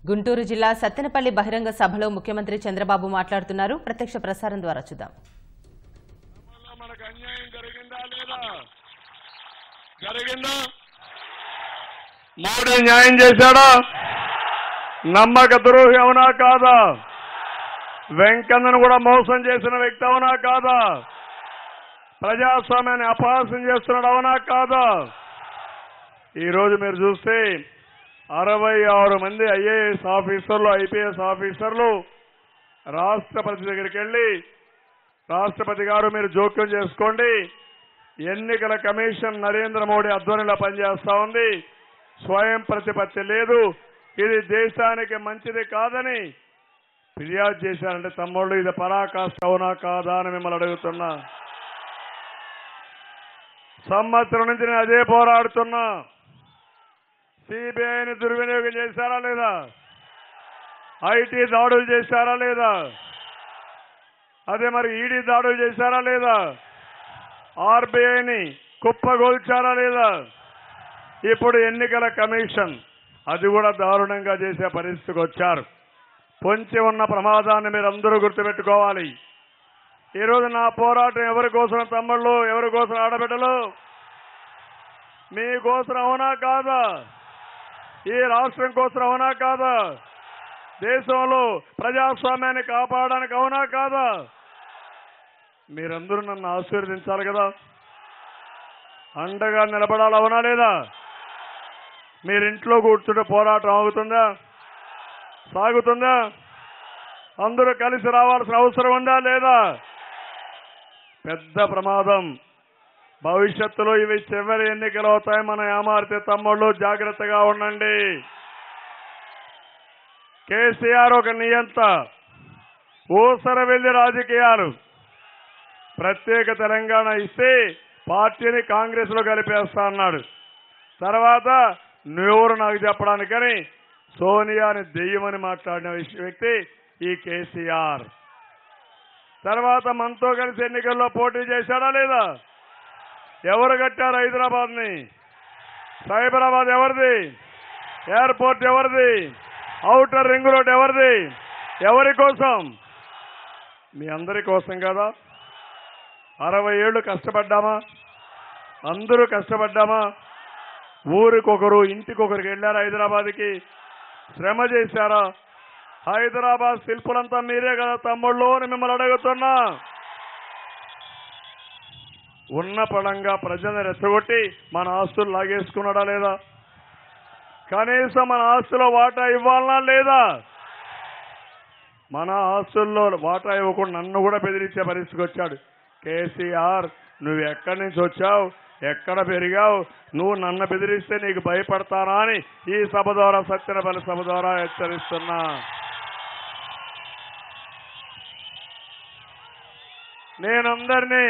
గుంటూరు జిల్లా సత్తెనపల్లి బహిరంగ సభలో ముఖ్యమంత్రి చంద్రబాబు మాట్లాడుతున్నారు. ప్రత్యక్ష ప్రసారం ద్వారా చూద్దాం. మనకు అన్యాయం జరిగిందా లేదా? జరిగిందా? మోడీ న్యాయం చేశాడా? నమ్మక ద్రోహి అవునా కాదా? వెంకన్నను కూడా మోసం చేసిన వ్యక్తి అవునా కాదా? ప్రజాస్వామ్యాన్ని అపహాస్యం చేస్తున్నాడు అవునా కాదా? ఈరోజు మీరు చూస్తే 66 మంది ఐఏఎస్ ఆఫీసర్లు, ఐపీఎస్ ఆఫీసర్లు రాష్ట్రపతి దగ్గరికి వెళ్లి, రాష్ట్రపతి గారు మీరు జోక్యం చేసుకోండి, ఎన్నికల కమిషన్ నరేంద్ర మోడీ ఆధ్వర్యంలో పనిచేస్తా ఉంది, స్వయం ప్రతిపత్తి లేదు, ఇది దేశానికి మంచిది కాదని ఫిర్యాదు చేశారంటే తమ్ముళ్ళు ఇది పరాకాష్ఠ అవునా కాదా అని మిమ్మల్ని అడుగుతున్నా. సంవత్సరం నుంచి నేను అదే పోరాడుతున్నా. సిబిఐని దుర్వినియోగం చేశారా లేదా? ఐటీ దాడులు చేశారా లేదా? అదే మరి ఈడీ దాడులు చేశారా లేదా? ఆర్బీఐని కుప్పగోల్చారా లేదా? ఇప్పుడు ఎన్నికల కమిషన్ అది కూడా దారుణంగా చేసే పరిస్థితికి వచ్చారు. పొంచి ఉన్న ప్రమాదాన్ని మీరు అందరూ గుర్తుపెట్టుకోవాలి. ఈరోజు నా పోరాటం ఎవరి కోసం తమ్ముళ్ళు, ఎవరి కోసం ఆడబిడ్డలు? మీకోసం అవునా కాదా? ఈ రాష్ట్రం కోసం అవునా కాదా? దేశంలో ప్రజాస్వామ్యాన్ని కాపాడడానికి అవునా కాదా? మీరందరూ నన్ను ఆశీర్వదించాలి కదా, అండగా నిలబడాలి అవునా లేదా? మీరింట్లో కూర్చుంటే పోరాటం ఆగుతుందా? సాగుతుందా? అందరూ కలిసి రావాల్సిన అవసరం ఉందా లేదా? పెద్ద ప్రమాదం. భవిష్యత్తులో ఇవి చివరి ఎన్నికలు అవుతాయి. మన ఏమారితే తమ్ముళ్ళు జాగ్రత్తగా ఉండండి. కేసీఆర్ ఒక నియంత, ఊసర వెళ్లి రాజకీయాలు. ప్రత్యేక తెలంగాణ ఇస్తే పార్టీని కాంగ్రెస్ లో కలిపేస్తా అన్నాడు. తర్వాత నువ్వెవరు నాకు చెప్పడానికని సోనియాని దెయ్యమని మాట్లాడిన వ్యక్తి ఈ కేసీఆర్. తర్వాత మనతో కలిసి ఎన్నికల్లో పోటీ చేశాడా లేదా? ఎవరు కట్టారు హైదరాబాద్ ని? సైబరాబాద్ ఎవరిది? ఎయిర్పోర్ట్ ఎవరిది? ఔటర్ రింగ్ రోడ్ ఎవరిది? ఎవరి కోసం? మీ అందరి కోసం కదా. 60 ఏళ్లు కష్టపడ్డామా? అందరూ కష్టపడ్డామా? ఊరికొకరు ఇంటికొకరికి వెళ్ళారా? హైదరాబాద్కి శ్రమ చేశారా? హైదరాబాద్ శిల్పులంతా మీరే కదా తమ్ముళ్ళు అని మిమ్మల్ని అడుగుతున్నా. ఉన్న పడంగా ప్రజలను రెచ్చగొట్టి మన ఆస్తులు లాగేసుకున్నాడా లేదా? కనీసం మన ఆస్తులో వాటా ఇవ్వాలనా లేదా? మన ఆస్తుల్లో వాటా ఇవ్వకుండా నన్ను కూడా బెదిరించే పరిస్థితికి వచ్చాడు. కేసీఆర్, నువ్వు ఎక్కడి నుంచి వచ్చావు, ఎక్కడ పెరిగావు, నువ్వు నన్ను బెదిరిస్తే నీకు భయపడతానా అని ఈ సభ ద్వారా, సత్తెనపల్లి సభ ద్వారా హెచ్చరిస్తున్నా. నేనందరినీ,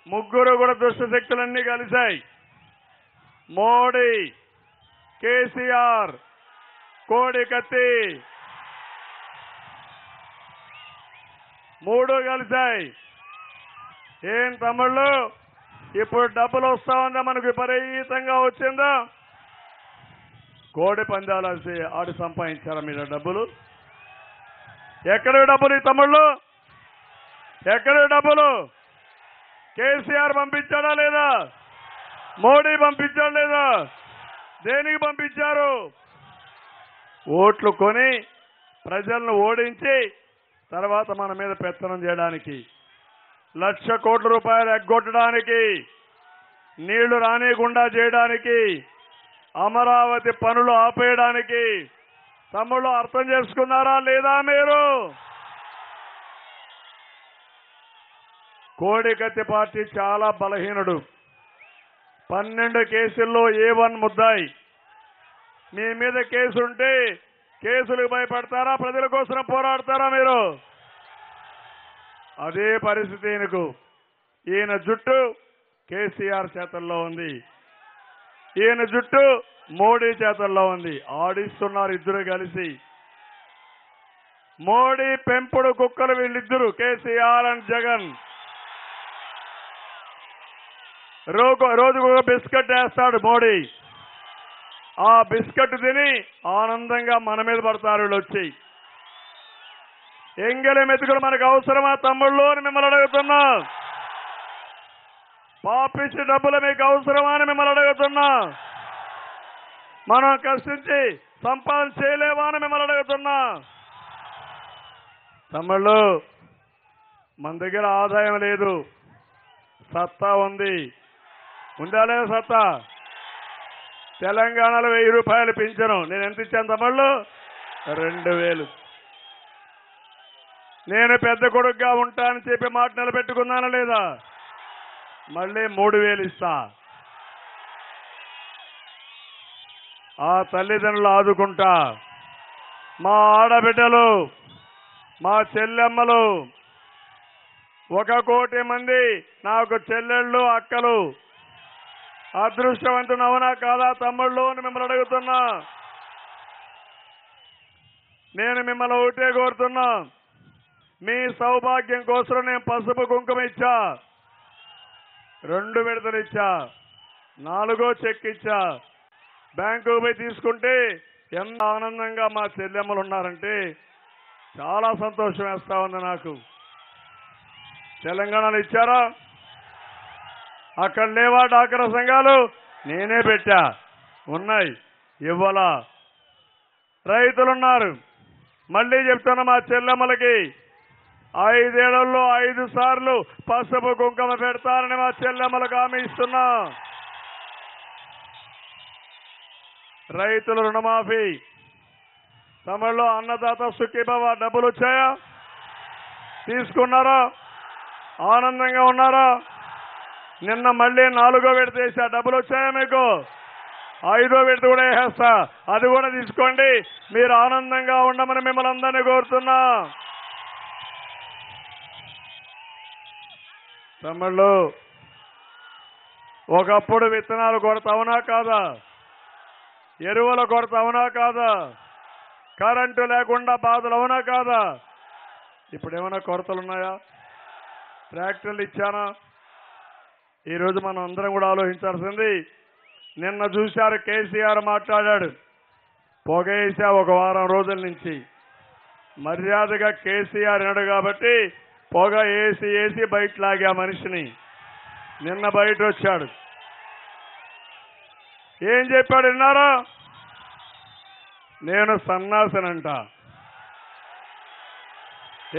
ముగ్గురు కూడా దుష్ట శక్తులన్నీ కలిశాయి. మోడీ, కేసీఆర్, కోడి కత్తి మూడు కలిశాయి. ఏం తమ్ముళ్ళు, ఇప్పుడు డబ్బులు వస్తా ఉందా? మనకు విపరీతంగా వచ్చిందా? కోడి పందాలు ఆడి సంపాదించారా మీరు డబ్బులు? ఎక్కడ డబ్బులు ఈ తమ్ముళ్ళు? ఎక్కడ డబ్బులు? కేసీఆర్ పంపించాడా లేదా? మోడీ పంపించాడా లేదా? దేనికి పంపించారు? ఓట్లు కొని ప్రజలను ఓడించి తర్వాత మన మీద పెత్తనం చేయడానికి, 1,00,000 కోట్ల రూపాయలు ఎగ్గొట్టడానికి, నీళ్లు రానియకుండా చేయడానికి, అమరావతి పనులు ఆపేయడానికి. తమ్ముళ్ళు అర్థం చేసుకున్నారా లేదా మీరు? కోడికత్తి పార్టీ చాలా బలహీనుడు. 12 కేసుల్లో A1 ముద్దాయి. మీ మీద కేసుంటే కేసులకు భయపడతారా? ప్రజల కోసం పోరాడతారా మీరు? అదే పరిస్థితి ఈయనకు. ఈయన జుట్టు కేసీఆర్ చేతల్లో ఉంది, ఈయన జుట్టు మోడీ చేతల్లో ఉంది. ఆడిస్తున్నారు ఇద్దరు కలిసి. మోడీ పెంపుడు కుక్కలు వీళ్ళిద్దరు, కేసీఆర్ అండ్ జగన్. రోజుకు ఒక బిస్కెట్ వేస్తాడు మోడీ. ఆ బిస్కెట్ తిని ఆనందంగా మన మీద పడతారు వీళ్ళు వచ్చి. ఎంగలి మెతుకులు మనకు అవసరమా తమ్ముళ్ళు అని మిమ్మల్ని అడుగుతున్నా. పాపిచ్చి డబ్బులు మీకు అవసరమా అని మిమ్మల్ని అడుగుతున్నా. మనం కష్టించి సంపాదన చేయలేవా అని మిమ్మల్ని అడుగుతున్నా. తమ్ముళ్ళు, మన దగ్గర ఆదాయం లేదు, సత్తా ఉంది. ఉందా లేదా సత్తా? తెలంగాణలో 1000 రూపాయలు పింఛను నేను ఎంత ఇచ్చాను తమ్ముళ్ళు? 2000. నేను పెద్ద కొడుకుగా ఉంటానని చెప్పి మాట నిలబెట్టుకున్నానా లేదా? మళ్ళీ 3000 ఇస్తా. ఆ తల్లిదండ్రులు ఆదుకుంటా. మా ఆడబిడ్డలు, మా చెల్లెమ్మలు, 1 కోటి మంది నాకు చెల్లెళ్ళు, అక్కలు. అదృష్టవంతుడు అవునా కాదా తమ్ముళ్ళు అని మిమ్మల్ని అడుగుతున్నా. నేను మిమ్మల్ని ఒకటే కోరుతున్నా, మీ సౌభాగ్యం కోసం నేను పసుపు కుంకుమ ఇచ్చా, 2 విడతలు ఇచ్చా, 4వ చెక్ ఇచ్చా. బ్యాంకుకు పోయి తీసుకుంటే ఎంత ఆనందంగా మా చెల్లెమ్మలు ఉన్నారంటే చాలా సంతోషం వేస్తా ఉంది నాకు. తెలంగాణలో ఇచ్చారా? అక్కడ లేవా డాక్రా సంఘాలు? నేనే పెట్టా, ఉన్నాయి. ఇవ్వాలా? రైతులున్నారు. మళ్ళీ చెప్తున్నా, మా చెల్లెమ్మలకి 5 ఏళ్లలో 5 సార్లు పసుపు కుంకుమ పెడతారని మా చెల్లెమ్మలకు హామీ ఇస్తున్నా. రైతుల రుణమాఫీ, తమిళలో అన్నదాత సుఖీభవ డబ్బులు వచ్చాయా? తీసుకున్నారా? ఆనందంగా ఉన్నారా? నిన్న మళ్ళీ 4వ విడత వేసా, డబ్బులు వచ్చాయా మీకు? 5వ విడత కూడా వేసేస్తా, అది కూడా తీసుకోండి. మీరు ఆనందంగా ఉండమని మిమ్మల్ని అందరినీ కోరుతున్నా. తమిళ్ళు, ఒకప్పుడు విత్తనాలు కొరత అవునా కాదా? ఎరువుల కొరత అవునా కాదా? కరెంటు లేకుండా బాధలు అవునా కాదా? ఇప్పుడు ఏమైనా కొరతలు ఉన్నాయా? ట్రాక్టర్లు ఇచ్చానా? ఈరోజు మనం అందరం కూడా ఆలోచించాల్సింది, నిన్న చూశారు కేసీఆర్ మాట్లాడాడు, పొగేసా 1 వారం రోజుల నుంచి. మర్యాదగా కేసీఆర్ వినడు కాబట్టి పొగ వేసి బయట లాగా మనిషిని. నిన్న బయట వచ్చాడు, ఏం చెప్పాడు విన్నారా? నేను సన్నాసనంట.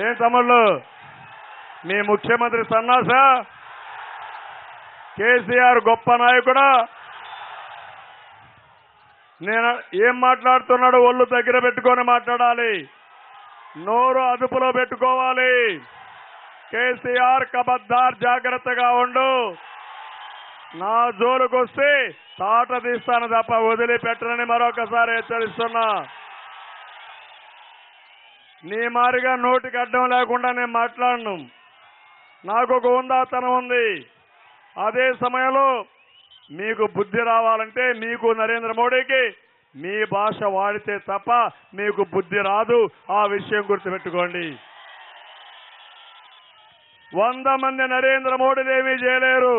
ఏం తమ్ముళ్ళు, మీ ముఖ్యమంత్రి సన్నాసా? కేసీఆర్ గొప్ప నాయకుడా? నేను ఏం మాట్లాడుతున్నాడు ఒళ్ళు దగ్గర పెట్టుకొని మాట్లాడాలి, నోరు అదుపులో పెట్టుకోవాలి. కేసీఆర్ కబద్దార్, జాగ్రత్తగా ఉండు. నా జోలుకు వస్తే తాట తీస్తాను తప్ప వదిలిపెట్టనని మరొకసారి హెచ్చరిస్తున్నా. నీ మారిగా నోటికి అడ్డం లేకుండా నేను మాట్లాడను. నాకు ఒక ఉందాతనం ఉంది. అదే సమయంలో మీకు బుద్ధి రావాలంటే మీకు నరేంద్ర మోడీకి మీ భాష వాడితే తప్ప మీకు బుద్ధి రాదు. ఆ విషయం గుర్తుపెట్టుకోండి. 100 మంది నరేంద్ర మోడీలు ఏమీ చేయలేరు,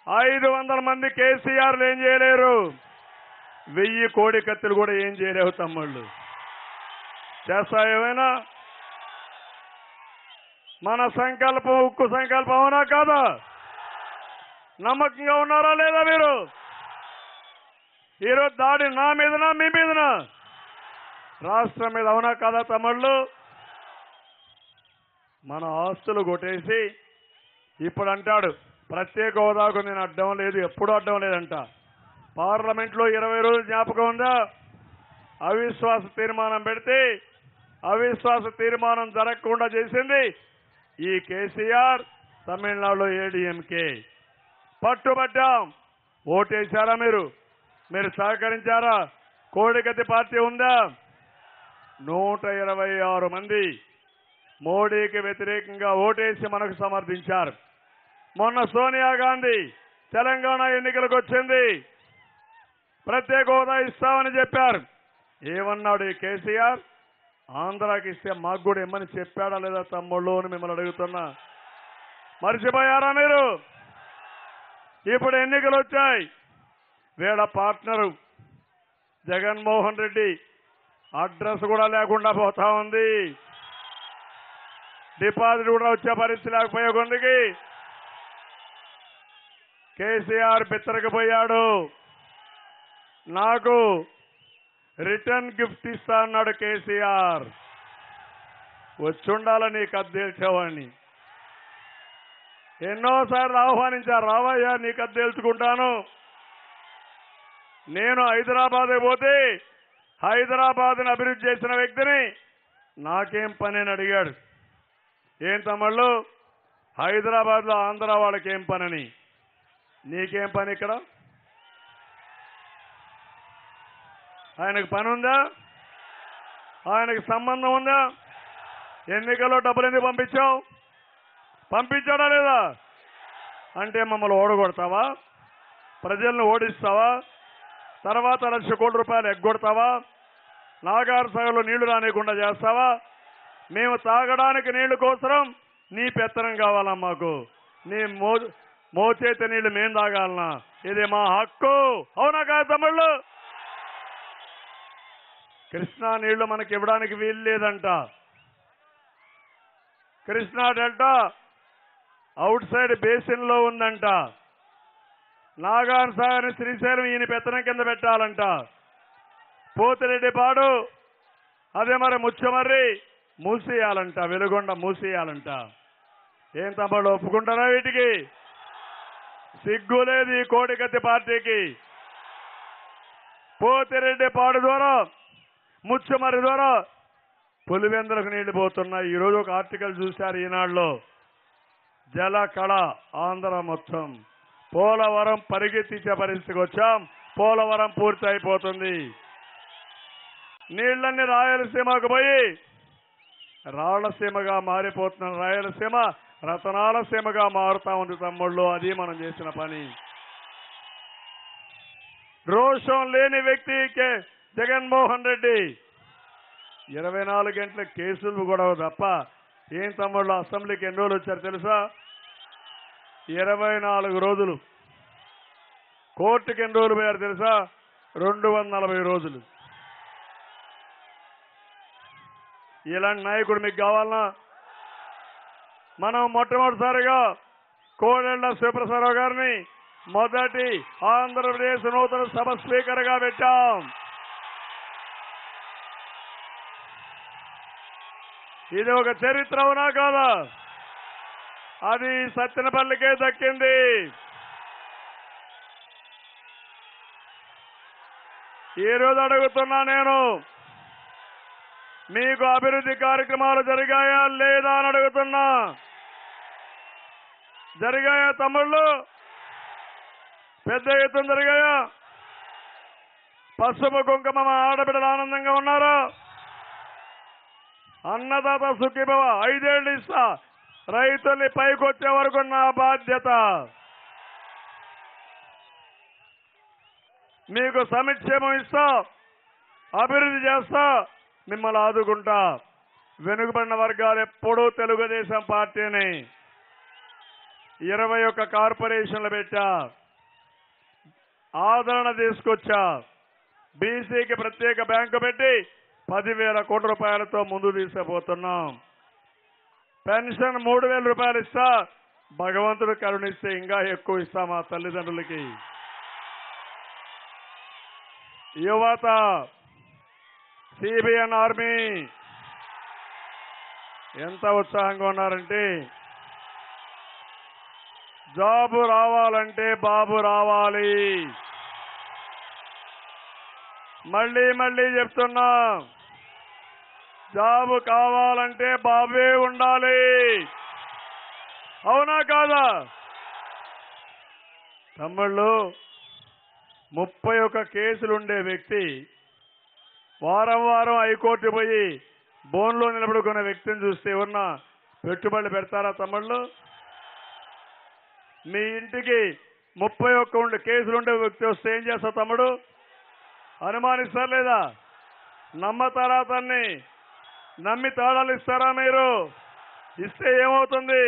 500 మంది కేసీఆర్లు ఏం చేయలేరు, 1000 కోడి కత్తులు కూడా ఏం చేయలేవు తమ్ముళ్ళు. చేస్తా ఏమైనా? మన సంకల్పం ఉక్కు సంకల్పం అవునా కాదా? నమ్మకంగా ఉన్నారా లేదా మీరు? ఈరోజు దాడి నా మీదనా మీ మీదనా? రాష్ట్రం మీద అవునా కాదా తమ్ముళ్ళు? మన ఆస్తులు కొట్టేసి ఇప్పుడు అంటాడు ప్రత్యేక హోదాకు నేను అడ్డం లేదు, ఎప్పుడూ అడ్డం లేదంట. పార్లమెంట్లో 20 రోజులు జ్ఞాపకం ఉందా? అవిశ్వాస తీర్మానం పెడితే అవిశ్వాస తీర్మానం జరగకుండా చేసింది ఈ కేసీఆర్, తమిళనాడులో ఏడీఎంకే. పట్టుబట్టాం. ఓటేశారా మీరు? మీరు సహకరించారా? కోడికత్తి పార్టీ ఉందా? 126 మంది మోడీకి వ్యతిరేకంగా ఓటేసి మనకు సమర్థించారు. మొన్న సోనియా గాంధీ తెలంగాణ ఎన్నికలకు వచ్చింది, ప్రత్యేక హోదా ఇస్తామని చెప్పారు. ఏమన్నాడు ఈ కేసీఆర్? ఆంధ్రాకి ఇస్తే మాకు కూడా ఇమ్మని చెప్పాడా లేదా తమ్ముళ్ళు అని మిమ్మల్ని అడుగుతున్నా. మర్చిపోయారా మీరు? ఇప్పుడు ఎన్నికలు వచ్చాయి. వీళ్ళ పార్ట్నరు జగన్మోహన్ రెడ్డి అడ్రస్ కూడా లేకుండా పోతా ఉంది. డిపాజిట్ కూడా వచ్చే పరిస్థితి లేకపోయే కొందికి కేసీఆర్ బిత్తరకపోయాడు. నాకు రిటర్న్ గిఫ్ట్ ఇస్తా అన్నాడు కేసీఆర్. వచ్చుండాలని నీకు అద్దెల్చేవాడిని. ఎన్నోసార్లు ఆహ్వానించారు, రావయ్యా నీకు అద్దెల్చుకుంటాను. నేను హైదరాబాద్ పోతే హైదరాబాద్ని అభివృద్ధి చేసిన వ్యక్తిని నాకేం పని అని అడిగాడు. ఏం తమ్ముళ్ళు, హైదరాబాద్లో ఆంధ్ర వాళ్ళకి ఏం పనని? నీకేం పని ఇక్కడ? ఆయనకు పని ఉందా? ఆయనకు సంబంధం ఉందా? ఎన్నికల్లో డబ్బులు ఎందుకు పంపించావు? పంపించాడా లేదా? అంటే మమ్మల్ని ఓడగొడతావా? ప్రజలను ఓడిస్తావా? తర్వాత 1,00,000 కోట్ల రూపాయలు ఎగ్గొడతావా? నాగార్జునసాగర్లో నీళ్లు రానియకుండా చేస్తావా? మేము తాగడానికి నీళ్లు కోసరం నీ పెత్తనం కావాలా మాకు? నీ మోచేతి నీళ్లు మేం తాగాలనా? ఇది మా హక్కు. అవునా కాదు తమ్ముళ్ళు? కృష్ణా నీళ్లు మనకి ఇవ్వడానికి వీలు లేదంట. Krishna delta out side basin లో ఉందంట. నాగార్జునసాగర్ శ్రీశైలం ఈయన పెత్తనం కింద పెట్టాలంట. పోతిరెడ్డిపాడు అదే మరి ముచ్చమర్రి మూసేయాలంట, వెలుగొండ మూసేయాలంట. ఏం తమ్ముళ్ళు ఒప్పుకుంటారా వీటికి? సిగ్గు లేదు ఈ కోడికత్తి పార్టీకి. పోతిరెడ్డిపాడు ద్వారా ముచ్చమర్రి ద్వారా పులివెందులకు నీళ్లు పోతున్నాయి. ఈరోజు ఒక ఆర్టికల్ చూశారు ఈనాడులో. జల కళ ఆంధ్ర మొత్తం. పోలవరం పరిగెత్తించే పరిస్థితికి వచ్చాం. పోలవరం పూర్తి అయిపోతుంది. నీళ్లన్నీ రాయలసీమకు పోయి రాళ్లసీమగా మారిపోతున్న రాయలసీమ రతనాల సీమగా మారుతా ఉంది తమ్ముళ్ళు. అది మనం చేసిన పని. రోషం లేని వ్యక్తి జగన్మోహన్ రెడ్డి 24 గంటల కేసులు కూడా తప్ప ఏం తమ్ముళ్ళు అసెంబ్లీకి ఎన్ని రోజులు వచ్చారు తెలుసా? 24 రోజులు. కోర్టుకి ఎన్ని రోజులు పోయారు తెలుసా? 240 రోజులు. ఇలాంటి నాయకుడు మీకు కావాలనా? మనం మొట్టమొదటిసారిగా కోడెళ్ల శివప్రసాదరావు గారిని మొదటి ఆంధ్రప్రదేశ్ నూతన సభ స్పీకర్ గా పెట్టాం. ఇది ఒక చరిత్ర అవునా కాదా? అది సత్తెనపల్లికే దక్కింది. ఈ రోజు అడుగుతున్నా నేను, మీకు అభివృద్ధి కార్యక్రమాలు జరిగాయా లేదా అని అడుగుతున్నా. జరిగాయా తమ్ముళ్ళు? పెద్ద ఎత్తున జరిగాయా? పసుపు కుంకుమ మా ఆడబిడ్డలు ఆనందంగా ఉన్నారా? అన్నదాత సుఖీభవ 5 ఏళ్ళు ఇస్తా, రైతుల్ని పైకొచ్చే వరకు నా బాధ్యత. మీకు సంక్షేమం ఇస్తా, అభివృద్ధి చేస్తా, మిమ్మల్ని ఆదుకుంటా. వెనుకబడిన వర్గాలు ఎప్పుడూ తెలుగుదేశం పార్టీని 21 కార్పొరేషన్లు పెట్టా, ఆదరణ తీసుకొచ్చా. బీసీకి ప్రత్యేక బ్యాంకు పెట్టి 10,000 కోట్ల రూపాయలతో ముందు తీసుకుపోతున్నాం. పెన్షన్ 3,000 రూపాయలు ఇస్తా, భగవంతుడు కరుణిస్తే ఇంకా ఎక్కువ ఇస్తా మా తల్లిదండ్రులకి. యువత, సిబిఎన్ ఆర్మీ ఎంత ఉత్సాహంగా ఉన్నారంటే, జాబు రావాలంటే బాబు రావాలి. మళ్ళీ మళ్ళీ చెప్తున్నా, జాబు కావాలంటే బాబే ఉండాలి. అవునా కాదా తమ్ముళ్ళు? 31 కేసులుండే వ్యక్తి వారం వారం హైకోర్టు పోయి బోన్లో నిలబడుకున్న వ్యక్తిని చూస్తే ఎవరన్నా పెట్టుబడులు పెడతారా తమ్ముళ్ళు? మీ ఇంటికి 31 కేసులుండే వ్యక్తి వస్తే ఏం చేస్తా తమ్ముడు? అనుమానిస్తారు లేదా? నమ్మతారా? తన్ని నమ్మి తాళాలు ఇస్తారా? మీరు ఇస్తే ఏమవుతుంది?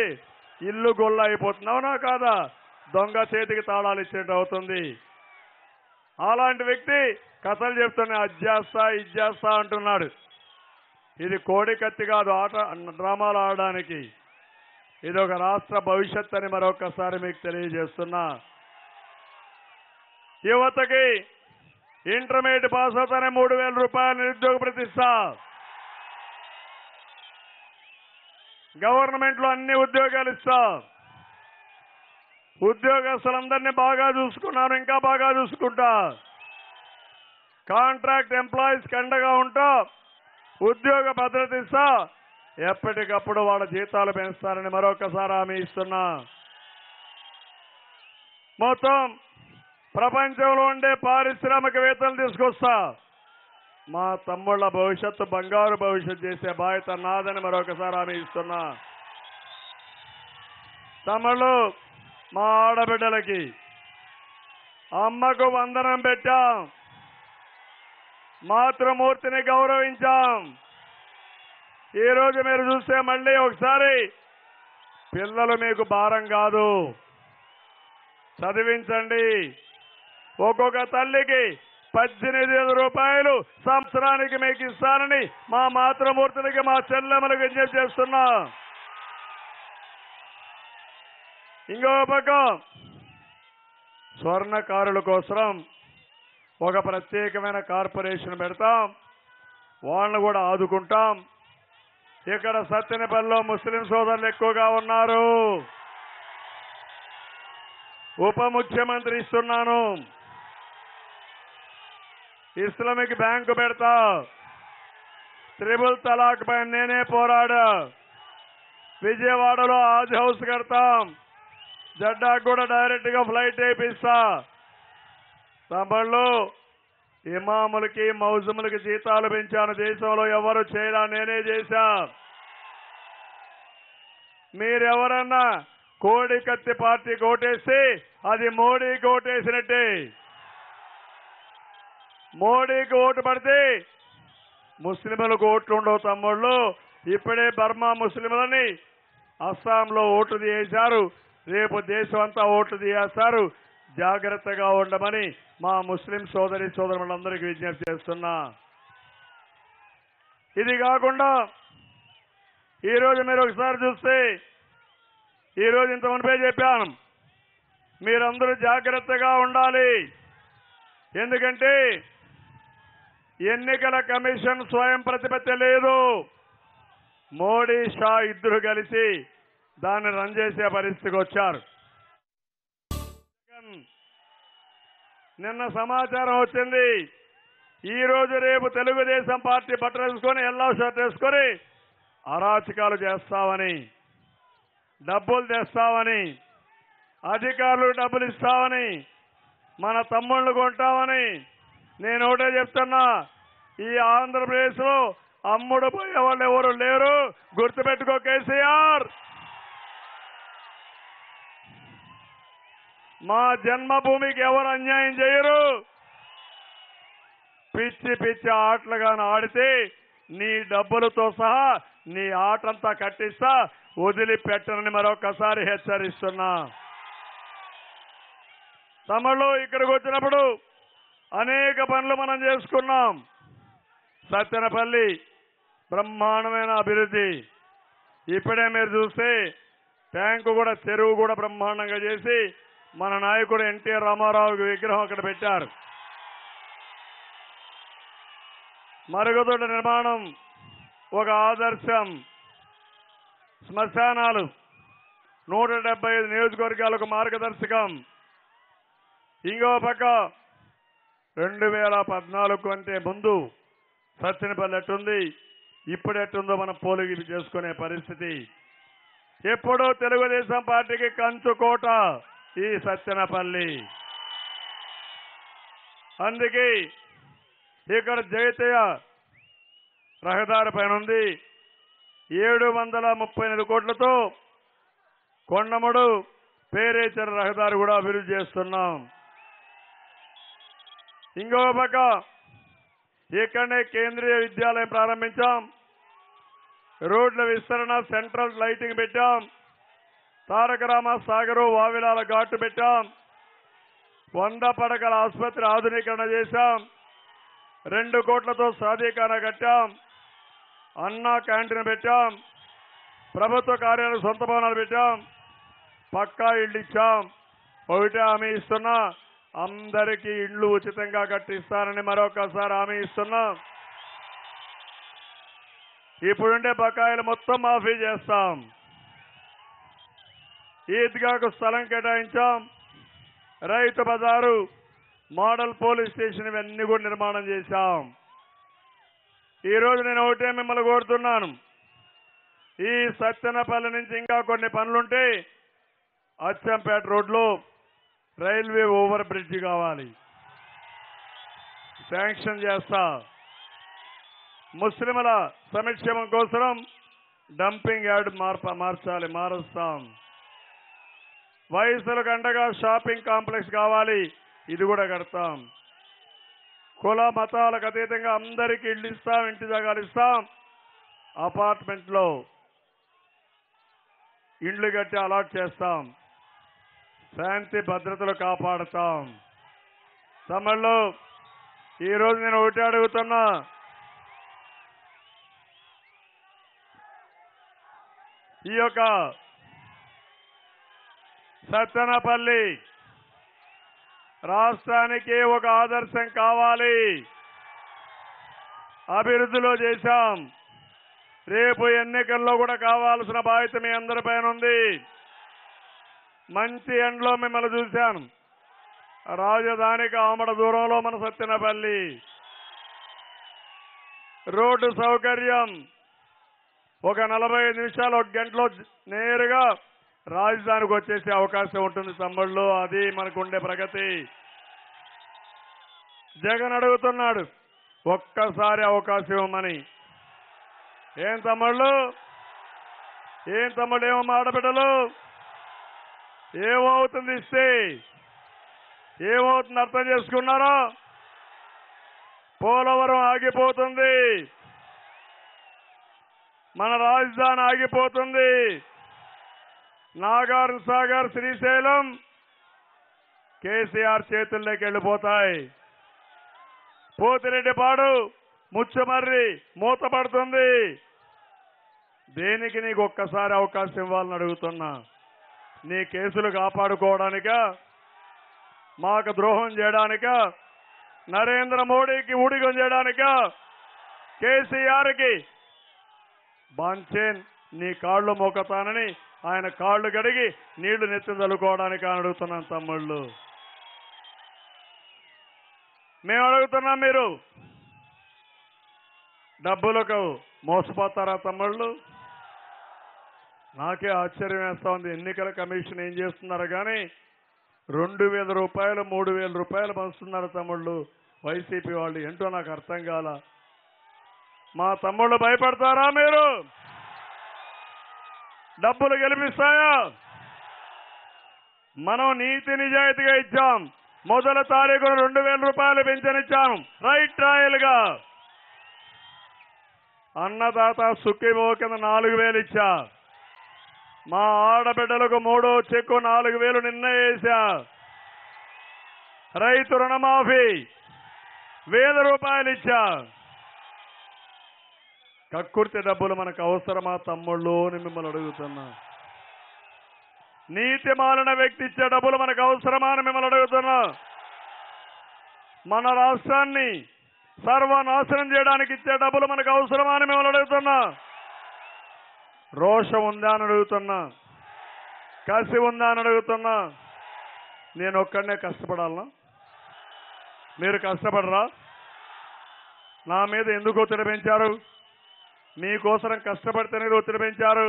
ఇల్లు గొల్ల అయిపోతుంది. అవునా కాదా? దొంగ చేతికి తాళాలు ఇచ్చేట్టు అవుతుంది. అలాంటి వ్యక్తి కథలు చెప్తున్నా అజ్జేస్తా ఇజ్జేస్తా అంటున్నాడు. ఇది కోడి కత్తి కాదు, ఆట డ్రామాలు ఆడడానికి. ఇది ఒక రాష్ట్ర భవిష్యత్ అని మరొకసారి మీకు తెలియజేస్తున్నా. యువతకి ఇంటర్మీడియట్ పాస్ అవుతానే 3,000 రూపాయలు నిరుద్యోగ ప్రతిష్ట. గవర్నమెంట్ లో అన్ని ఉద్యోగాలు ఇస్తా. ఉద్యోగస్తులందరినీ బాగా చూసుకున్నాను, ఇంకా బాగా చూసుకుంటా. కాంట్రాక్ట్ ఎంప్లాయీస్ కండగా ఉంటా, ఉద్యోగ భద్రత ఇస్తా. ఎప్పటికప్పుడు వాళ్ళ జీతాలు పెంచుతారని మరొకసారి హామీ ఇస్తున్నా. మొత్తం ప్రపంచంలో ఉండే పారిశ్రామికవేత్తలు తీసుకొస్తా. మా తమ్ముళ్ల భవిష్యత్తు బంగారు భవిష్యత్తు చేసే బాధ్యత నాదని మరొకసారి హామీ ఇస్తున్నా. తమ్ముళ్ళు, మా ఆడబిడ్డలకి అమ్మకు వందనం పెట్టాం, మాతృమూర్తిని గౌరవించాం. ఈ రోజు మీరు చూస్తే మళ్ళీ ఒకసారి పిల్లలు మీకు భారం కాదు, చదివించండి. ఒక్కొక్క తల్లికి 18,000 రూపాయలు సంవత్సరానికి మీకు ఇస్తానని మా మాతృమూర్తులకి, మా చెల్లెమ్మలకు విజ్ఞప్తి చేస్తున్నా. ఇంకో పక్క స్వర్ణకారుల కోసం ఒక ప్రత్యేకమైన కార్పొరేషన్ పెడతాం, వాళ్ళను కూడా ఆదుకుంటాం. ఇక్కడ సత్తెనపల్లిలో ముస్లిం సోదరులు ఎక్కువగా ఉన్నారు. ఉప ముఖ్యమంత్రి ఇస్తున్నాను, ఇస్లామిక్ బ్యాంకు పెడతా. ట్రిపుల్ తలాక్ పై నేనే పోరాడా. విజయవాడలో హాజ్ హౌస్ కడతాం, జడ్డాకు కూడా డైరెక్ట్ గా ఫ్లైట్ వేయిస్తా. తమిళ్లు ఇమాములకి మౌజములకి జీతాలు పెంచాను, దేశంలో ఎవరు చేయరా, నేనే చేశా. మీరెవరన్నా కోడి కత్తి పార్టీకి ఓటేస్తే అది మోడీకి ఓటేసినట్టే. మోడీకి ఓటు పడితే ముస్లింలకు ఓట్లు ఉండవు తమ్ముళ్ళు. ఇప్పుడే బర్మా ముస్లింలని అస్సాంలో ఓట్లు తీసేశారు, రేపు దేశం అంతా ఓట్లు తీయేస్తారు. జాగ్రత్తగా ఉండమని మా ముస్లిం సోదరి సోదరులందరికీ విజ్ఞప్తి చేస్తున్నా. ఇది కాకుండా ఈరోజు మీరు ఒకసారి చూస్తే, ఈరోజు ఇంత మునిపే చెప్పాను, మీరందరూ జాగ్రత్తగా ఉండాలి. ఎందుకంటే ఎన్నికల కమిషన్ స్వయం ప్రతిపత్తి లేదు. మోడీ షా ఇద్దరు కలిసి దాన్ని రన్ చేసే పరిస్థితికి వచ్చారు. నిన్న సమాచారం వచ్చింది, ఈ రోజు రేపు తెలుగుదేశం పార్టీ బట్టలు వేసుకొని ఎల్లో షర్ట్ వేసుకొని అరాచకాలు చేస్తామని, డబ్బులు తెస్తామని, అధికారులు డబ్బులు ఇస్తామని, మన తమ్ముళ్ళు కొంటామని. నేను ఒకటే చెప్తున్నా, ఈ ఆంధ్రప్రదేశ్ లో అమ్ముడు పోయే వాళ్ళు ఎవరు లేరు, గుర్తుపెట్టుకో కేసీఆర్. మా జన్మభూమికి ఎవరు అన్యాయం చేయరు. పిచ్చి పిచ్చి ఆటలుగాను ఆడితే నీ డబ్బులతో సహా నీ ఆటంతా కట్టిస్తా, వదిలిపెట్టనని మరొకసారి హెచ్చరిస్తున్నా. తమిళలో ఇక్కడికి వచ్చినప్పుడు అనేక పనులు మనం చేసుకున్నాం. సత్తెనపల్లి బ్రహ్మాండమైన అభివృద్ధి. ఇప్పుడే మీరు చూస్తే ట్యాంకు కూడా, చెరువు కూడా బ్రహ్మాండంగా చేసి మన నాయకుడు ఎన్టీఆర్ రామారావుకి విగ్రహం అక్కడ పెట్టారు. మరుగుదొడ్ల నిర్మాణం ఒక ఆదర్శం. శ్మశానాలు 175 నియోజకవర్గాలకు మార్గదర్శకం. ఇంకో పక్క 2014 కంటే ముందు సత్తెనపల్లి ఎట్టుంది, ఇప్పుడు ఎట్టుందో మనం పోలిక చేసుకునే పరిస్థితి. ఎప్పుడూ తెలుగుదేశం పార్టీకి కంచుకోట ఈ సత్తెనపల్లి. అందుకే ఇక్కడ జైతయ రహదారి పైన ఉంది, 738 కోట్లతో కొండముడు పేరేచర రహదారి కూడా అభివృద్ధి చేస్తున్నాం. ఇంకో పక్క ఇక్కడనే కేంద్రీయ విద్యాలయం ప్రారంభించాం, రోడ్ల విస్తరణ, సెంట్రల్ లైటింగ్ పెట్టాం, తారక రామ సాగరు వావిలాల ఘాటు పెట్టాం, 100 పడకల ఆసుపత్రి ఆధునీకరణ చేశాం. 2 కోట్లతో సాధీకరణ కట్టాం. అన్నా క్యాంటీన్ పెట్టాం. ప్రభుత్వ కార్యాలయం సొంత భవనాలు పెట్టాం. పక్కా ఇళ్ళు ఇచ్చాం. ఒకటే హామీ ఇస్తున్నా, అందరికీ ఇళ్ళు ఉచితంగా కట్టిస్తానని మరొకసారి హామీ ఇస్తున్నా. ఇప్పుడుండే బకాయిలు మొత్తం మాఫీ చేస్తాం. ఈద్గాకు స్థలం కేటాయించాం. రైతు బజారు, మోడల్ పోలీస్ స్టేషన్ ఇవన్నీ కూడా నిర్మాణం చేశాం. ఈరోజు నేను ఒకటే మిమ్మల్ని కోరుతున్నాను, ఈ సత్తెనపల్లి నుంచి ఇంకా కొన్ని పనులుంటే అచ్చంపేట రోడ్లో రైల్వే ఓవర్ బ్రిడ్జ్ కావాలి, శాంక్షన్ చేస్తా. ముస్లింల సంక్షేమం కోసం డంపింగ్ యార్డ్ మారుస్తాం. వయసులకు అండగా షాపింగ్ కాంప్లెక్స్ కావాలి, ఇది కూడా కడతాం. కుల మతాలకు అతీతంగా అందరికీ ఇళ్ళు ఇస్తాం, ఇంటి జాగాలు ఇస్తాం. అపార్ట్మెంట్లో ఇండ్లు కట్టి అలాట్ చేస్తాం. శాంతి భద్రతలు కాపాడుతాం. తమిళలో ఈరోజు నేను ఒకటి అడుగుతున్నా, ఈ యొక్క సత్తెనపల్లి రాష్ట్రానికి ఒక ఆదర్శం కావాలి. అభివృద్ధిలో చేశాం. రేపు ఎన్నికల్లో కూడా కావాల్సిన బాధ్యత మీ అందరిపైన ఉంది. మంచి ఎండలో మిమ్మల్ని చూశాను. రాజధానికి ఆమడ దూరంలో మన సత్తెనపల్లి. రోడ్డు సౌకర్యం ఒక 45 నిమిషాలు, 1 గంటలో నేరుగా రాజధానికి వచ్చేసే అవకాశం ఉంటుంది తమ్ముళ్ళు. అది మనకుండే ప్రగతి. జగన్ అడుగుతున్నాడు ఒక్కసారి అవకాశం ఇవ్వమని. ఏం తమ్ముళ్ళు, ఏమో ఆడబిడ్డలు, ఏమవుతుంది ఇస్తే ఏమవుతుంది అర్థం చేసుకున్నారా? పోలవరం ఆగిపోతుంది, మన రాజధాని ఆగిపోతుంది. నాగార్జున సాగర్, శ్రీశైలం కేసీఆర్ చేతుల్లోకి వెళ్ళిపోతాయి. పోతిరెడ్డిపాడు, ముచ్చమర్రి మూతపడుతుంది. దేనికి నీకు ఒక్కసారి అవకాశం ఇవ్వాలని అడుగుతున్నా. నీ కేసులు కాపాడుకోవడానికా, మాకు ద్రోహం చేయడానికా, నరేంద్ర మోడీకి ఊడిగం చేయడానికా, కేసీఆర్కి బాంచేన్ నీ కాళ్ళు మోకతానని ఆయన కాళ్ళు గడిగి నీళ్లు నెత్తి చల్లుకోవడానికి అని అడుగుతున్నాను తమ్ముళ్ళు. మేము అడుగుతున్నాం, మీరు డబ్బులకు మోసపోతారా తమ్ముళ్ళు? నాకే ఆశ్చర్యం వేస్తా ఉంది. ఎన్నికల కమిషన్ ఏం చేస్తున్నారు కానీ 2,000 రూపాయలు 3,000 రూపాయలు పంచుతున్నారు తమ్ముళ్ళు వైసీపీ వాళ్ళు. ఏంటో నాకు అర్థం కాల. మా తమ్ముళ్ళు భయపడతారా? మీరు డబ్బులు గెలిపిస్తాయా? మనం నీతి నిజాయితీగా ఇచ్చాం. మొదటి తారీఖున 2,000 రూపాయలు పెంచనిచ్చాను రైట్ ట్రయల్ గా. అన్నదాత సుఖీభో కింద 4,000 ఇచ్చా. మా ఆడబిడ్డలకు 3వ చెక్కు 4,000 నిన్న వేశా. రైతు రుణమాఫీ 1,000 రూపాయలు ఇచ్చా. కక్కుర్తి డబ్బులు మనకు అవసరమా తమ్ముళ్ళు అని మిమ్మల్ని అడుగుతున్నా. నీతి మాలిన వ్యక్తి ఇచ్చే డబ్బులు మనకు అవసరమా అని మిమ్మల్ని అడుగుతున్నా. మన రాష్ట్రాన్ని సర్వనాశనం చేయడానికి ఇచ్చే డబ్బులు మనకు అవసరమా అని మిమ్మల్ని అడుగుతున్నా. రోషం ఉందా అని అడుగుతున్నా. కసి ఉందా అని అడుగుతున్నా. నేను ఒక్కడనే కష్టపడాలనా? మీరు కష్టపడరా? నా మీద ఎందుకు ఒత్తిడి పెంచారు? మీకోసం కష్టపడితేనే ఒత్తిడి పెంచారు.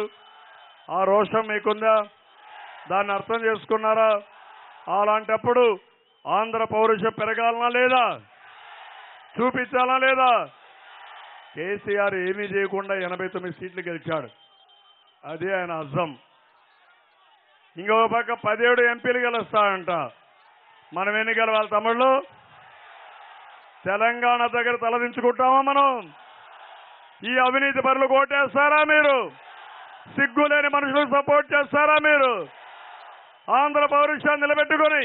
ఆ రోషం మీకుందా? దాన్ని అర్థం చేసుకున్నారా? అలాంటప్పుడు ఆంధ్ర పౌరుషం పెరగాలనా లేదా? చూపించాలా లేదా? కేసీఆర్ ఏమీ చేయకుండా 89 సీట్లు గెలిచాడు. అదే ఆయన అర్థం. ఇంకొక పక్క 17 ఎంపీలు గెలుస్తాడంట. మనం ఎన్ని గెలవాలి తమ్ముళ్ళు? తెలంగాణ దగ్గర తలదించుకుంటామా మనం? ఈ అవినీతి పరులు కోటేస్తారా మీరు? సిగ్గులేని మనుషులకు సపోర్ట్ చేస్తారా మీరు? ఆంధ్ర పౌరుషాన్ని నిలబెట్టుకొని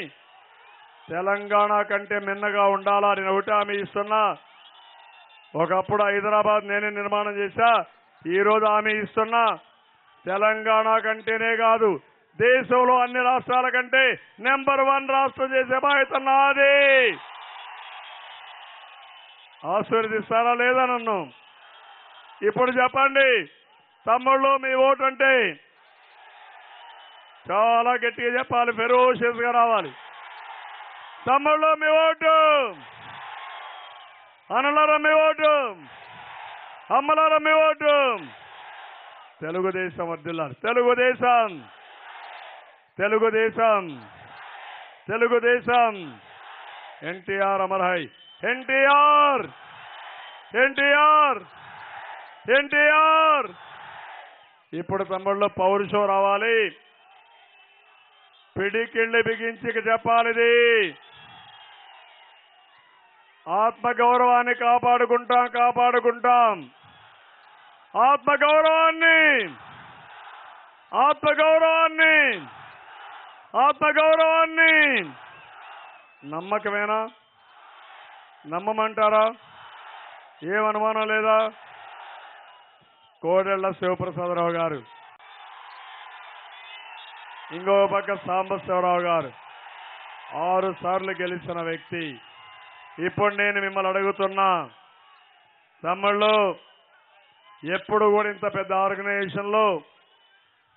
తెలంగాణ కంటే మిన్నగా ఉండాలా నేను ఒకటి హామీ ఇస్తున్నా. ఒకప్పుడు హైదరాబాద్ నేనే నిర్మాణం చేశా, ఈరోజు హామీ ఇస్తున్నా. తెలంగాణ కంటేనే కాదు, దేశంలో అన్ని రాష్ట్రాల కంటే నెంబర్ 1 రాష్ట్రం చేసే బాధ్యత నాది. ఆశీర్వదిస్తారా లేదా నన్ను? ఇప్పుడు చెప్పండి, తమ్ముళ్ళు మీ ఓటు అంటే చాలా గట్టిగా చెప్పాలి, ఫెరోషియస్ గా రావాలి. తమ్ముళ్ళు మీ ఓటు, అన్నలారా మీ ఓటు, అమ్మలారా మీ ఓటు. తెలుగుదేశం వర్ధిల్లాలి. తెలుగుదేశం, తెలుగుదేశం, తెలుగుదేశం. ఎన్టీఆర్ అమర్హై. ఎన్టీఆర్, ఎన్టీఆర్, ఎన్టీఆర్. ఇప్పుడు తమ్ముళ్ళు పౌరుషం రావాలి, పిడికిళ్ళి బిగించి చెప్పాలిది. ఆత్మగౌరవాన్ని కాపాడుకుంటాం, కాపాడుకుంటాం. ఆత్మగౌరవాన్ని, ఆత్మగౌరవాన్ని, ఆత్మగౌరవాన్ని. నమ్మకమేనా? నమ్మమంటారా? ఏం అనుమానం లేదా? కోడెళ్ల శివప్రసాదరావు గారు, ఇంకో పక్క సాంబశివరావు గారు 6 సార్లు గెలిచిన వ్యక్తి. ఇప్పుడు నేను మిమ్మల్ని అడుగుతున్నా, తమ్ముళ్ళు, ఎప్పుడు కూడా ఇంత పెద్ద ఆర్గనైజేషన్లో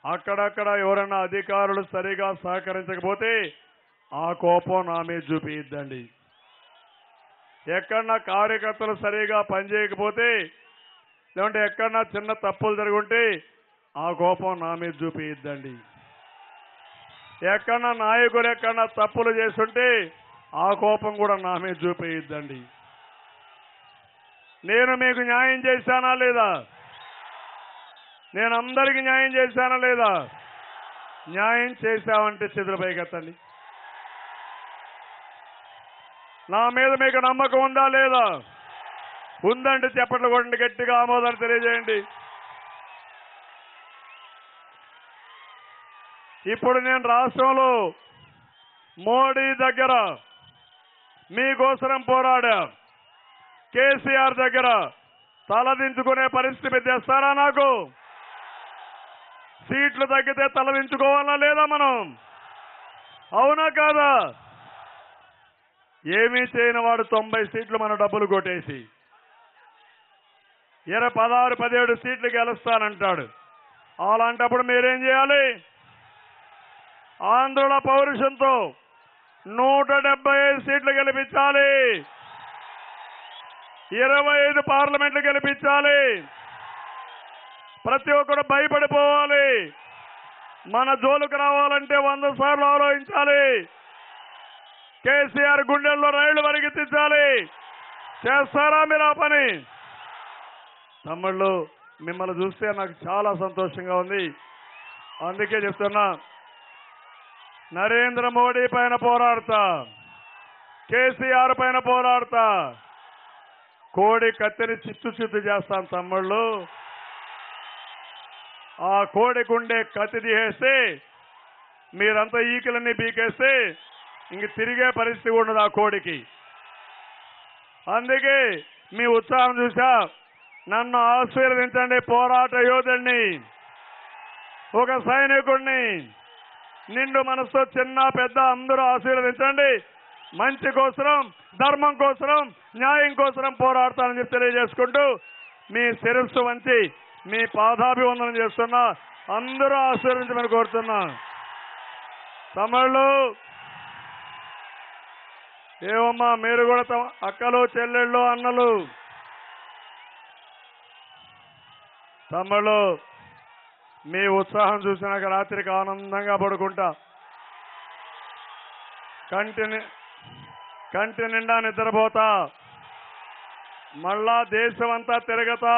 అక్కడక్కడ ఎవరైనా అధికారులు సరిగా సహకరించకపోతే ఆ కోపం నా మీద చూపిద్దండి. ఎక్కడన్నా కార్యకర్తలు సరిగా పనిచేయకపోతే, లేదంటే ఎక్కడన్నా చిన్న తప్పులు జరుగుంటే ఆ కోపం నా మీద చూపిద్దండి. ఎక్కడన్నా నాయకులు ఎక్కడన్నా తప్పులు చేస్తుంటే ఆ కోపం కూడా నా మీద చూపిద్దండి. నేను మీకు న్యాయం చేశానా లేదా? నేను అందరికీ న్యాయం చేశానా లేదా? న్యాయం చేశామంటే చేతుల పైకెత్తండి. నా మీద మీకు నమ్మకం ఉందా లేదా? ఉందంటే చెప్పట్లు కొట్టండి, గట్టిగా ఆమోదాన్ని తెలియజేయండి. ఇప్పుడు నేను రాష్ట్రంలో మోడీ దగ్గర మీకోసరం పోరాడా, కేసీఆర్ దగ్గర తలదించుకునే పరిస్థితి తెస్తారా? నాకు సీట్లు తగ్గితే తలదించుకోవాలా లేదా మనం? అవునా కాదా? ఏమీ చేయని వాడు 90 సీట్లు మన డబ్బులు కొట్టేసి 16, 17 సీట్లు గెలుస్తానంటాడు. అలాంటప్పుడు మీరేం చేయాలి? ఆంధ్రుల పౌరుషంతో 175 సీట్లు గెలిపించాలి, 25 పార్లమెంట్లు గెలిపించాలి. ప్రతి ఒక్కరు భయపడిపోవాలి. మన జోలుకు రావాలంటే 100 సార్లు ఆలోచించాలి. కేసీఆర్ గుండెల్లో రైళ్లు పరిగెత్తించాలి. చేస్తారా మీరు ఆ పని? తమ్ముళ్ళు, మిమ్మల్ని చూస్తే నాకు చాలా సంతోషంగా ఉంది. అందుకే చెప్తున్నా, నరేంద్ర మోడీ పైన పోరాడతా, కేసీఆర్ పైన పోరాడతా, కోడి కత్తిని చిత్తు చేస్తాను తమ్ముళ్ళు. ఆ కోడి గుండె కత్తి తీసేస్తే మీరంతా ఈకలన్నీ పీకేస్తే ఇంక తిరిగే పరిస్థితి ఉండదు ఆ కోడికి. అందుకే మీ ఉత్సాహం చూసా. నన్ను ఆశీర్వదించండి, పోరాట యోధుడిని, ఒక సైనికుడిని. నిండు మనసుతో చిన్న పెద్ద అందరూ ఆశీర్వదించండి. మంచి కోసరం, ధర్మం కోసరం, న్యాయం కోసరం పోరాడతానని చెప్పి తెలియజేసుకుంటూ మీ శిరస్సు వంచి మీ పాదాభివందనం చేస్తున్నా. అందరూ ఆశీర్వదించమని కోరుతున్నా. తమిళు ఏమమ్మా, మీరు కూడా అక్కలు, చెల్లెళ్ళు, అన్నలు, తమ్ముళ్ళు, మీ ఉత్సాహం చూసినాక రాత్రికి ఆనందంగా పడుకుంటా. కంటి నిండా నిద్రపోతా. మళ్ళా దేశమంతా తిరగతా.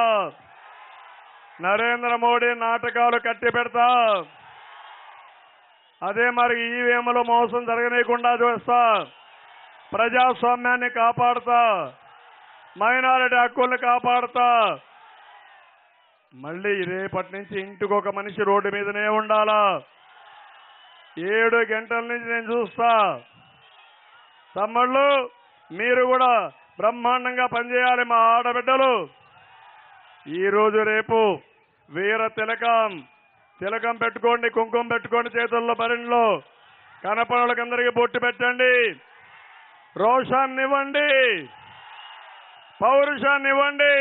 నరేంద్ర మోడీ నాటకాలు కట్టి పెడతా. అదే మరి ఈవీఎంలో మోసం జరగనీయకుండా చూస్తా. ప్రజాస్వామ్యాన్ని కాపాడుతా. మైనారిటీ హక్కుల్ని కాపాడుతా. మళ్ళీ రేపటి నుంచి ఇంటికొక మనిషి రోడ్డు మీదనే ఉండాలా. 7 గంటల నుంచి నేను చూస్తా. తమ్ముళ్ళు మీరు కూడా బ్రహ్మాండంగా పనిచేయాలి. మా ఆడబిడ్డలు ఈరోజు రేపు వీర తిలకం పెట్టుకోండి, కుంకుమ పెట్టుకోండి, చేతుల్లో భరణిలో కనపడలకందరికీ బొట్టు పెట్టండి, రోషాన్ని ఇవ్వండి, పౌరుషాన్ని ఇవ్వండి,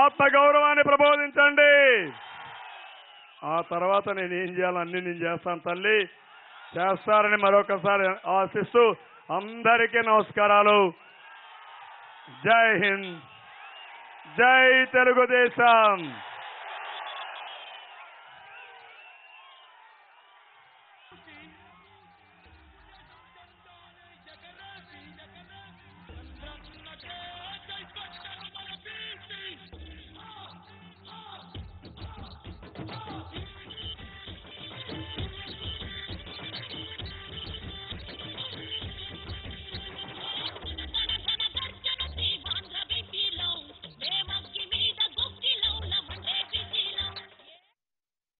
ఆత్మగౌరవాన్ని ప్రబోధించండి. ఆ తర్వాత నేను ఏం చేయాలో అన్ని నేను చేస్తాను తల్లి, చేస్తారని మరొకసారి ఆశిస్తూ అందరికీ నమస్కారాలు. జై హింద్, జై తెలుగుదేశం.